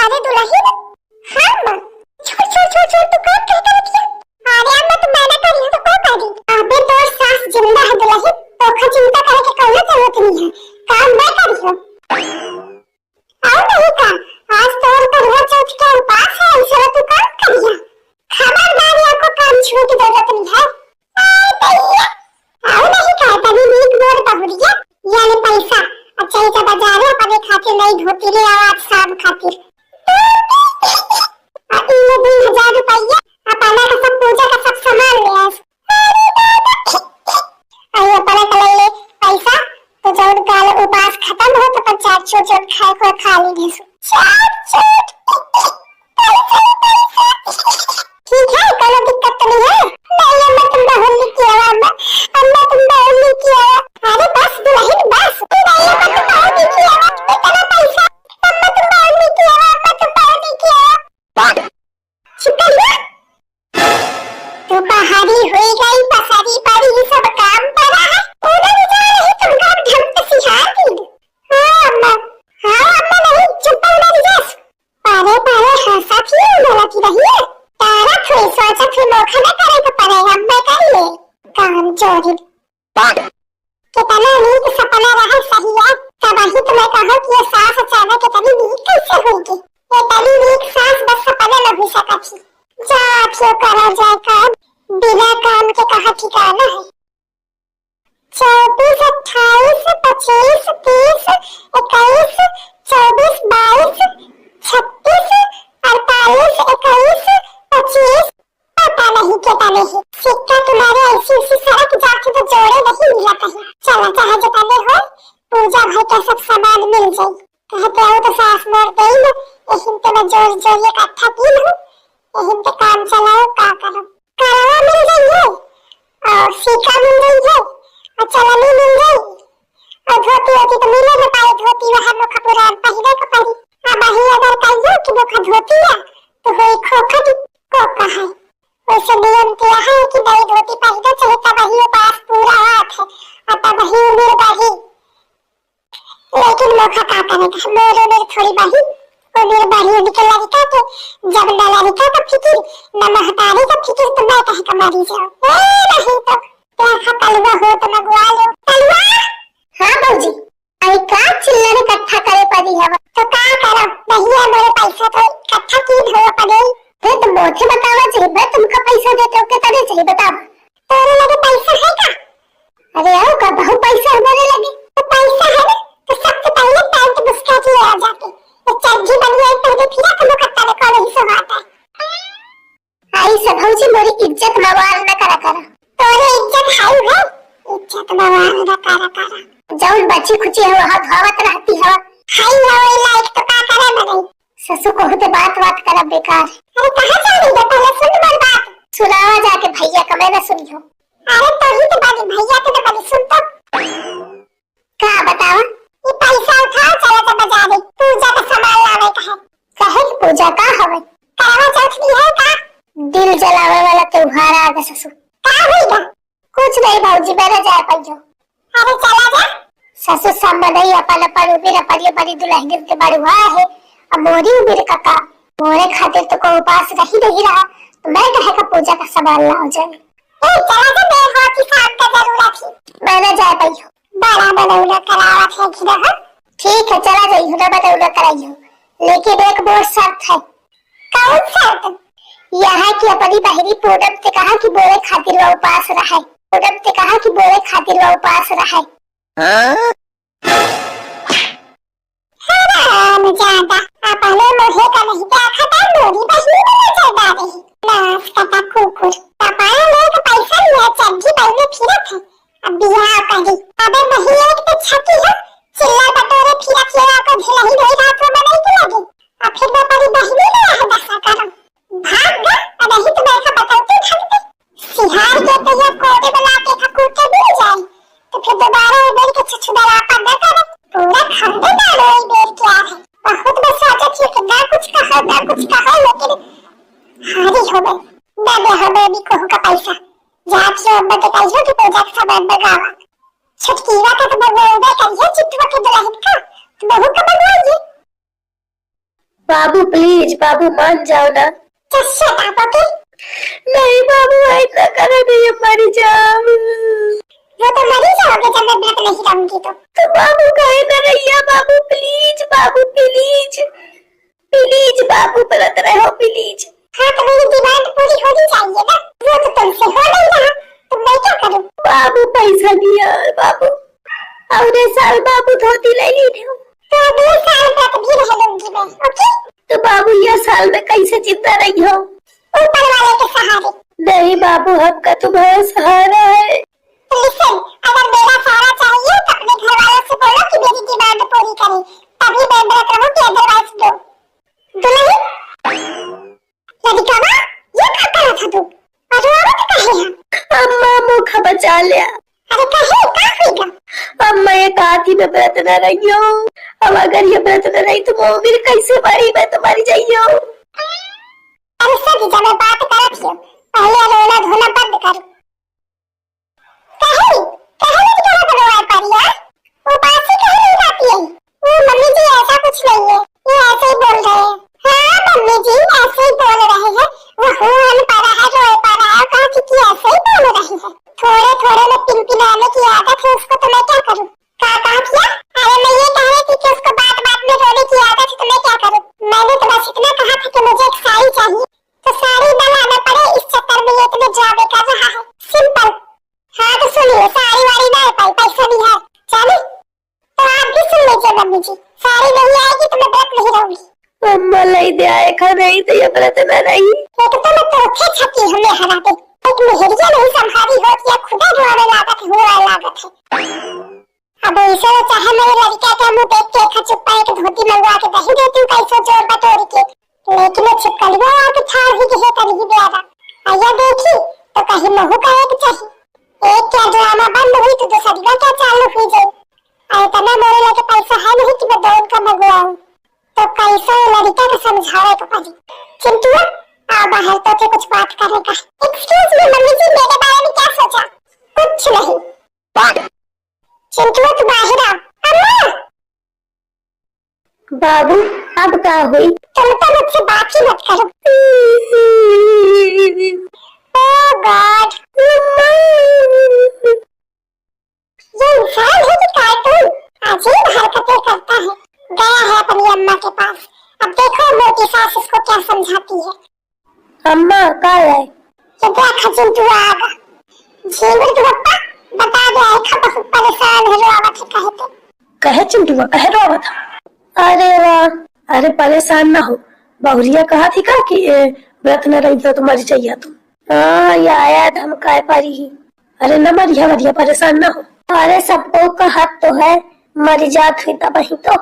अरे दुल्हन, हाँ अम्मा। छोड़ छोड़ छोड़ छोड़, तू कौन कहता है? अरे अम्मा तू मना करी तो कौन करी? अबे तो सास जिंदा है दुल्हन, तो चिंता करे के कोई जरूरत नहीं है। काम मैं करी हूँ और नहीं का। आज तो करवा चौथ के उपास है, इसलिए तू काम करिया। खबरदार आपको काम छूने की जरूरत नहीं है। और नहीं का तभी नीक मोर बहुरिया यानी पैसा अच्छा इसे बाजारों अपने खातिर नहीं धोती रे आवाज शाम खातिर। इन्हें 2000 रुपया अपना का सब पूजा का सब सामान ले आस। अरे अपना का ले पैसा तो जब काल उपास खत्म हो तो पंचायत छोट खाए को खा ली घेसु। ठीक है कोई दिक्कत तो नहीं है। नहीं अम्मा तुम बहुली की आवाज अम्मा तुम बहुली की आवाज। अरे बस दुल्हन बस नहीं अम्मा तुम बहुली की आवाज इतना पैसा अम्मा तुम बहुली की आवाज अम्मा तुम बहुली की आवाज। चुप कर तो बाहरी हुई गई पसारी पड़ी सब काम पड़ा है उन्हें जा रही तुम काम ढंग से सिखा दी। हाँ अम्मा नहीं चुप कर जा। पारे पारे हंसा थी बोलती रही है तारा थोड़ी सोचा फिर मौका न करे तो पड़ेगा अम्मा कर ले काम चोरी। कितना नीक सपना रहा सही है तब ही तुम्हें कहा कि ये सास अचानक इतनी नीक कैसे होगी। ये तनी नीक सास बस सपने में हो सका थी। जा क्यों करा जाए काम बिना काम के कहा ठिकाना है। 24 28 25 30 21 24 22 36 48 21 25 पता नहीं क्या नहीं। सिक्का तुम्हारे ऐसी सड़क जाके तो जोड़े नहीं मिला कहीं। चला चाहे जितने हो पूजा भर का सब सामान मिल जाए। कहते हो तो सास मोर गई ना यही तो मैं जोर जोर इकट्ठा की हूँ यही तो काम चलाओ का करो। करावा मिल गई है और सिक्का मिल गई है और चलनी मिल गई और धोती होती तो मिले न पाए। धोती वहाँ नोखा पुरान पहले को पड़ी अब ही अगर कहियो कि नोखा धोती है तो वही खोखा को कहा वैसे नियम किया है कि नई धोती पहनो चाहे तब ही उपास पूरा हाथ है और तब ही उम्र बढ़ी। लेकिन नोखा का करेगा मोर उम्र थोड़ी बढ़ी उम्र बढ़ी उनके लड़का के जब न लड़का का फिक्र न महतारी का फिक्र तो मैं कहीं का मरी जाऊं। नहीं तो क्या तलवा हो तो लगवा लो तलवा। हाँ बाबूजी अरे का चिल्ला ने इकट्ठा करे पड़ी है तो का करो नहीं है मेरे पैसा तो इकट्ठा की हो पड़े फिर तुम मुझे बतावा चाहिए तुमको पैसा देते हो कितना चाहिए बताओ। तेरे लगे पैसा है का? अरे आओ का बहुत पैसा हमारे लगे तो पैसा है ना तो सबसे पहले पैंट बुस्का के ले आ जाके ये चड्डी बनिया पहले फिर तुम कत्ता ने कॉलेज से आता है। आई सब भौजी मेरी इज्जत मवाल न करा करा तोरे इज्जत हाई है इज्जत मवाल न करा करा जौन बच्ची खुची है वहां धावत रहती है हाई है लाइक तो का करे नहीं ससु को होते बात करा बेकार। अरे कहां जा रही है पहले सुन मेरी बात सुनावा जाके भैया का मैंने सुनी हो। अरे तो ही तो बात भैया के तो पहले सुन तो का बतावा ये पैसा उठा चला जा बाजार पूजा का सामान लावे का है। कहे पूजा का हवे करवा चौथ की है का दिल जलावे वाला त्योहार आ गया ससु का होगा कुछ नहीं भौजी मेरा जाए पैजो। अरे चला जा ससु संबंधी अपन पर उबीर परियो बड़ी दुल्हन के बड़ुआ है अब मोरी उबीर का मोरे खातिर तो को उपास रही नहीं रहा तो मैं कहे का पूजा का सामान ला हो जाए। ए चला जा मेरे हाथ की शाम का जरूरत थी मैंने जाए पैजो बड़ा बनौला करावा है कि ना। ठीक है चला जाइयो ना बनौला कराइयो लेकिन एक बहुत शर्त है। कौन शर्त? यह है कि अपनी बहरी पूनम से कहा कि बोले खातिर वह उपास रहे पूनम से कहा कि बोले खातिर वह उपास रहे। हराम ज्यादा अपने मुझे का नहीं देखा था मेरी बहनी में नजर डाल रही नाच कटा कुकुर पापा ने तो पैसा लिया चड्डी पहने फिरा था अब बियाह करी अबे नहीं एक तो छकी है चिल्ला बटोरे फिरा को झिलाई नहीं रात में नहीं तो लगे अब फिर मैं अपनी बहनी में रह दसा करूं भाग गया अब नहीं तो मैं का बताऊं थकते सिहार के तो ये कोड़े बना के का कूटे मिल जाए तो फिर दोबारा बेल के छछुदरा पर न करे पूरा खंडे डालो ये बेल क्या है बहुत मैं सोचा थी कि ना कुछ कहा लेकिन हारी हो गई मैं हमें भी कहूं का पैसा जाप से अम्मा के कहियो कि पूजा का सामान मंगावा छटकीवा का तो मंगवाओगे कहियो चिट्ठू के दुल्हन का तो बहू का मंगवाइए बाबू प्लीज, बाबू मान जाओ ना। नहीं बाबू ऐसा करो नहीं, मर जाओ। वो तो मर ही जाओगे जब मैं व्रत नहीं रहूंगी तो बाबू कहे ना रैया, बाबू प्लीज, बाबू प्लीज प्लीज, बाबू व्रत रहो प्लीज। हाँ तो मेरी डिमांड पूरी होनी चाहिए ना, वो तो तुमसे हो नहीं रहा, तो मैं क्या करूं? बाबू पैसा दिया बाबू, अगले साल बाबू धोती ले ली थी, तो अगले साल व्रत भी रह लूंगी मैं, ओके? तो बाबू यह साल में कैसे जिंदा रही हो? ऊपर वाले के सहारे। नहीं बाबू, आपका तुम्हारा सहारा है। लिसन, अगर मेरा सहारा चाहिए तो अपने घर वालों से बोलो कि मेरी डिमांड पूरी करें, तभी मैं व्रत रहूंगी, अदरवाइज दो। दुल्हन लड़का ना, ये क्या कर रहा था तू? और औरत कहे है? अम्मा मुख बचा लिया। अरे कहे क्या होगा? अम्मा ये काती में व्रत न रही हो, अब अगर ये व्रत न रही तो वो भी कैसे मरी, मैं तो मर जाइयो। अरे सभी जब मैं बात करत हूँ, पहले रोना धोना बंद कर। कहे नहीं क्या रोया पारिया? वो बात से कहे नहीं जाती है। वो मम्मी जी ऐसा कुछ नहीं है, ये ऐसे ही बोल रहे हैं। हाँ मम्मी जी ऐसे ही बोल रहे हैं, वो हन पड़ा है, रोए पड़ा है, कहा कि ऐसे ही बोल रहे हैं। थोड़े थोड़े में पिनपिनाने की आदत है उसको, तो मैं क्या करूँ? कहा किया? अरे मैं ये कह रही थी कि उसको बात बात में रोने की आदत है, तो मैं क्या करूँ? मैंने तो बस इतना कहा था कि मुझे एक साड़ी चाहिए, तो साड़ी न लाना पड़े इस चक्कर में ये तुम्हें जॉब कर रहा है, सिंपल। हाँ तो सुनिए, साड़ी वाड़ी ना पाई, पैसा भी है, चले तो आप भी सुन लीजिए मम्मी जी, साड़ी नहीं आएगी तो मैं व्रत नहीं रहूंगी। अम्मा नहीं दे आए खा नहीं तो ये व्रत न रही। एक तो मैं तो छकी हमें हरा दे, एक मेहरिया नहीं संभाली हो या खुदा दुआरे लागत हुआ लागत है। अब ऐसे तो चाहे मेरे लड़का का मुंह देख के एक चुप्पा एक धोती मंगवा के दही देती हूँ कैसे जोर बटोर के, लेकिन वो छिपकलियों आके ठाड़ ही कहे कहीं बेरा आया देखी तो कहीं महू का एक चाहिए। एक क्या ड्रामा बंद हुई तो दूसरी का क्या चालू हुई जाए। अरे तना मेरे लगे पैसा है नहीं कि मैं दौड़ का मंगवाऊं, तो कैसे लड़का को समझावे को पड़ी। चिंटू आओ बाहर, तो के कुछ बात करेगा। एक्सक्यूज मी मम्मी जी, मेरे बारे में क्या सोचा? कुछ नहीं। चिंटू तू बाहर आ। अम्मा बाबू अब क्या हुई? तुम तो मुझसे बात ही मत करो। ओह गॉड, ये इंसान है कि कार्टून? अजीब हरकतें करता है। गया है अपनी अम्मा के पास, अब देखो मोटी सास इसको क्या समझाती है। अम्मा का है? ये देखा चिंटू आगा। झींगुर तू पप्पा बता दे आए बहुत परेशान हो रोवत है कहते। कहे चिंटू कहे रोवत था। अरे वाह, अरे परेशान ना हो, बहुरिया कहा थी का कि व्रत न रही तो मर जाइए तुम। हाँ ये आया धमकाए पारी ही। अरे न मरिया मरिया, परेशान ना हो। अरे सबको का हक तो है, मरी जात हुई तब ही तो।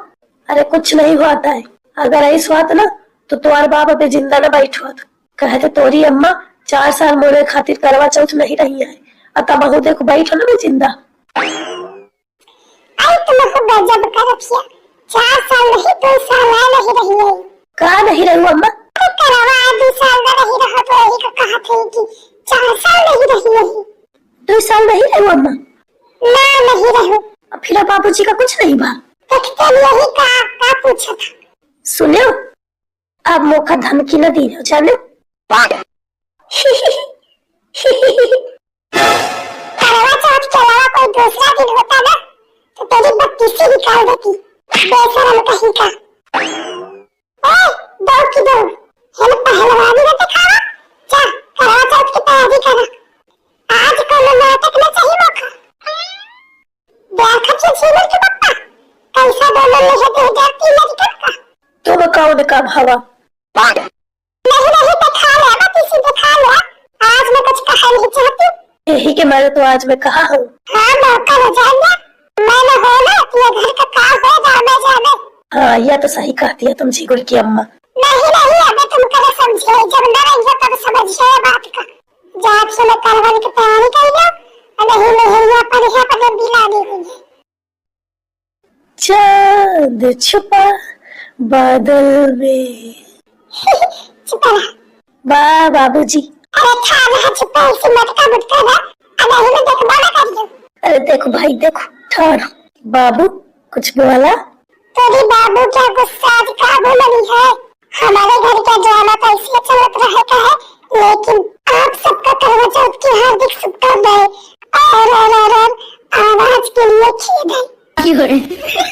अरे कुछ नहीं होता है, अगर ऐसा हुआ ना तो तुम्हारे बाप अभी जिंदा न बैठो। कहते तोरी अम्मा 4 साल मोरे खातिर करवा चौथ नहीं रही है, और तब बहु देखो बैठो ना मैं जिंदा। आई तुमको गजब कर रखिया, 4 साल नहीं 2 साल नहीं रही है। कहा नहीं रही अम्मा? करवा 2 साल ना नहीं रहा तो यही का कहा थे कि 4 साल नहीं रही है। 2 साल नहीं रही अम्मा? ना नहीं रहूं। फिर बाबूजी का कुछ नहीं बा? यही का पूछा था। सुनो अब मौका धमकी न दी हो जाने। करवा चौथ के अलावा कोई दूसरा दिन होता ना तो तेरी बत्तीसी निकाल देती, बेशरम कहीं का। ओए दौड़ की दौड़, हम पहलवानी में दिखावा, जा करवा चौथ की तैयारी करा। आज को नाटक में चाहिए मौका। देखा झींगुर के पप्पा कैसा दोनों में है जाती लड़का का। तुम कौन का भावा? नहीं तो खा ले, बत्तीसी तो खा ले। आज मैं कुछ कहा नहीं चाहती, यही के मारे तो आज मैं कहा हूँ। हाँ मौका हो जाएगा, मैं न हो ना ये घर का काम हो जाने जाने। हाँ यह तो सही कहती है तुम झींगुर की अम्मा। नहीं अबे तुम कभी समझे, जब न रहेंगे तब समझिए बात का। जब से मैं करवाने की तैयारी कर लिया, नहीं यहाँ पर बिला दी हुई है। चांद छुपा बादल में। छुपा वाह बाबूजी। अरे खाना छुपा इसी मटका मुटका ना, नहीं मैं देख बड़ा कर दूं। अरे देखो भाई देखो, ठहरो। बाबू कुछ बोला? तेरी बाबू क्या गुस्सा आज काबू नहीं है। हमारे घर का ड्रामा तो इसलिए चलत रहेगा है, लेकिन आप सबका करवा चौथ की हार्दिक शुभकामनाएं। और आज के लिए खेद है। क्यों है?